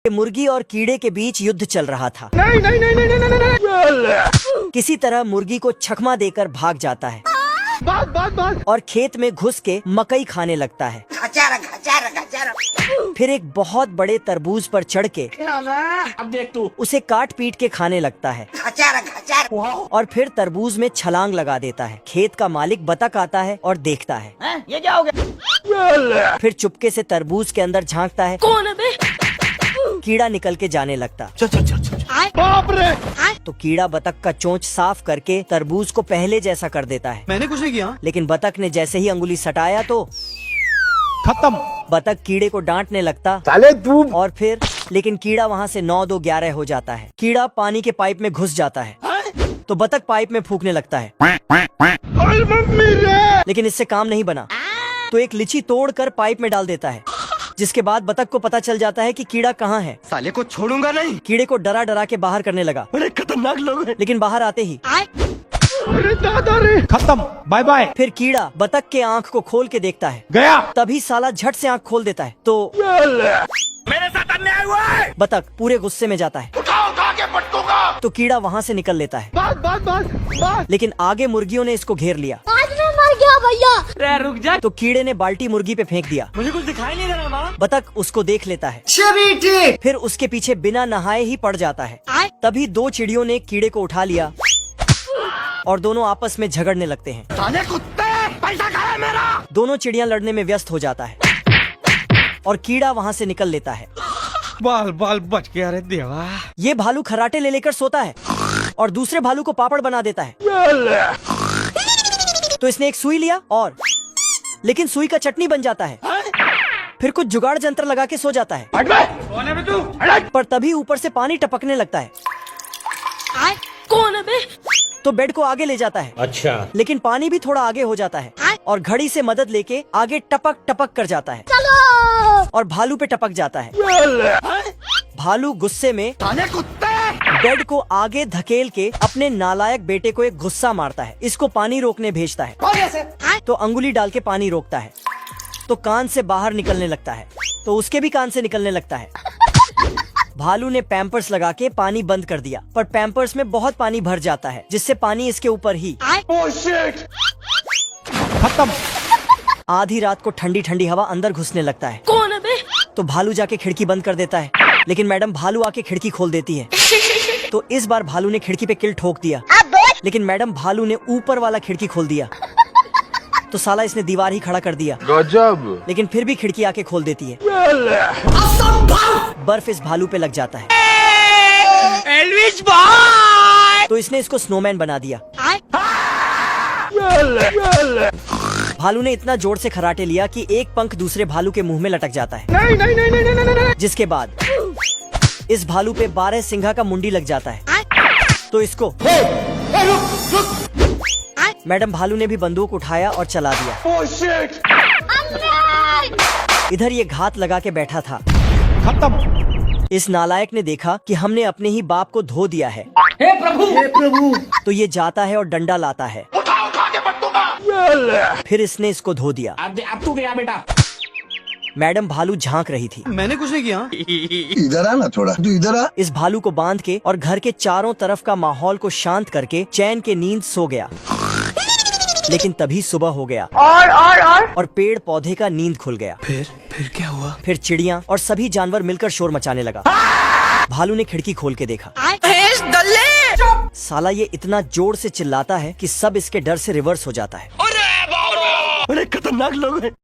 मुर्गी और कीड़े के बीच युद्ध चल रहा था। नहीं नहीं नहीं नहीं नहीं नहीं। किसी तरह मुर्गी को छकमा देकर भाग जाता है बस। और खेत में घुस के मकई खाने लगता है। फिर एक बहुत बड़े तरबूज पर चढ़ के अब देख तू। उसे काट पीट के खाने लगता है और फिर तरबूज में छलांग लगा देता है। खेत का मालिक बतख आता है और देखता है। ये क्या हो गया? फिर चुपके से तरबूज के अंदर झांकता है। कौन है बे? कीड़ा निकल के जाने लगता। चल। बाप रे। तो कीड़ा बतख का चोंच साफ करके तरबूज को पहले जैसा कर देता है। मैंने कुछ नहीं किया। लेकिन बतख ने जैसे ही अंगुली सटाया तो खत्म। बतख कीड़े को डांटने लगता साले तू। और फिर लेकिन कीड़ा वहाँ से 9-2-11 हो जाता है। कीड़ा पानी के पाइप में घुस जाता है तो बतख पाइप में फूकने लगता है। मम्मी रे। लेकिन इससे काम नहीं बना तो एक लीची तोड़कर पाइप में डाल देता है, जिसके बाद बतख को पता चल जाता है कि कीड़ा कहाँ है। साले को छोड़ूंगा नहीं। कीड़े को डरा डरा के बाहर करने लगा। अरे खतरनाक लोग हैं। लेकिन बाहर आते ही अरे दादा रे। खत्म। Bye bye. फिर कीड़ा बतख के आँख को खोल के देखता है। गया। तभी साला झट से आँख खोल देता है तो मेरे साथ अन्याय हुआ है। बतख पूरे गुस्से में जाता है। उठा के पटकूंगा। तो कीड़ा वहाँ से निकल लेता है। बस। लेकिन आगे मुर्गियों ने इसको घेर लिया। आज मैं मर गया भैया। रुक जा। तो कीड़े ने बाल्टी मुर्गी पे फेंक दिया। मुझे कुछ दिखाई नहीं दे रहा माँ। बतख उसको देख लेता है। ठीक। फिर उसके पीछे बिना नहाए ही पड़ जाता है। तभी 2 चिड़ियों ने कीड़े को उठा लिया और दोनों आपस में झगड़ने लगते हैं। साले कुत्ते, पैसा खाया मेरा। दोनों चिड़िया लड़ने में व्यस्त हो जाता है और कीड़ा वहाँ से निकल लेता है। बाल बच गया रे देवा। ये भालू खराटे ले लेकर सोता है और दूसरे भालू को पापड़ बना देता है। तो इसने एक सुई लिया और लेकिन सुई का चटनी बन जाता है। फिर कुछ जुगाड़ जंत्र लगा के सो जाता है। पर तभी ऊपर से पानी टपकने लगता है। कौन है बे? तो बेड को आगे ले जाता है। अच्छा। लेकिन पानी भी थोड़ा आगे हो जाता है और घड़ी से मदद लेके आगे टपक टपक कर जाता है और भालू पे टपक जाता है। भालू गुस्से में साले कुत्ते। बेड को आगे धकेल के अपने नालायक बेटे को एक गुस्सा मारता है। इसको पानी रोकने भेजता है तो अंगुली डाल के पानी रोकता है तो कान से बाहर निकलने लगता है तो उसके भी कान से निकलने लगता है। भालू ने पैम्पर्स लगा के पानी बंद कर दिया पर पैम्पर्स में बहुत पानी भर जाता है जिससे पानी इसके ऊपर ही। खत्म। आधी रात को ठंडी ठंडी हवा अंदर घुसने लगता है। कौन है बे? तो भालू जाके खिड़की बंद कर देता है। लेकिन मैडम भालू आके खिड़की खोल देती है। तो इस बार भालू ने खिड़की पे किल ठोक दिया। लेकिन मैडम भालू ने ऊपर वाला खिड़की खोल दिया तो साला इसने दीवार ही खड़ा कर दिया। गजब। लेकिन फिर भी खिड़की आके खोल देती है। बर्फ इस भालू पे लग जाता है। एल्विस भाई। तो इसने इसको स्नोमैन बना दिया। भालू ने इतना जोर से खराटे लिया कि एक पंख दूसरे भालू के मुंह में लटक जाता है। नहीं। जिसके बाद इस भालू पे 12 सिंघा का मुंडी लग जाता है। तो इसको मैडम भालू ने भी बंदूक उठाया और चला दिया। इधर ये घात लगा के बैठा था। खत्म। इस नालायक ने देखा कि हमने अपने ही बाप को धो दिया है। हे प्रभु। तो ये जाता है और डंडा लाता है। उठा के पटकूंगा। फिर इसने इसको धो दिया। अब तू गया बेटा। मैडम भालू झांक रही थी। मैंने कुछ नहीं किया। इधर आ ना थोड़ा, तू इधर आ। इस भालू को बांध के और घर के चारों तरफ का माहौल को शांत करके चैन के नींद सो गया। लेकिन तभी सुबह हो गया और पेड़ पौधे का नींद खुल गया। फिर क्या हुआ? फिर चिड़िया और सभी जानवर मिलकर शोर मचाने लगा। भालू ने खिड़की खोल के देखा। साला ये इतना जोर से चिल्लाता है कि सब इसके डर से रिवर्स हो जाता है। अरे खतरनाक लोग हैं।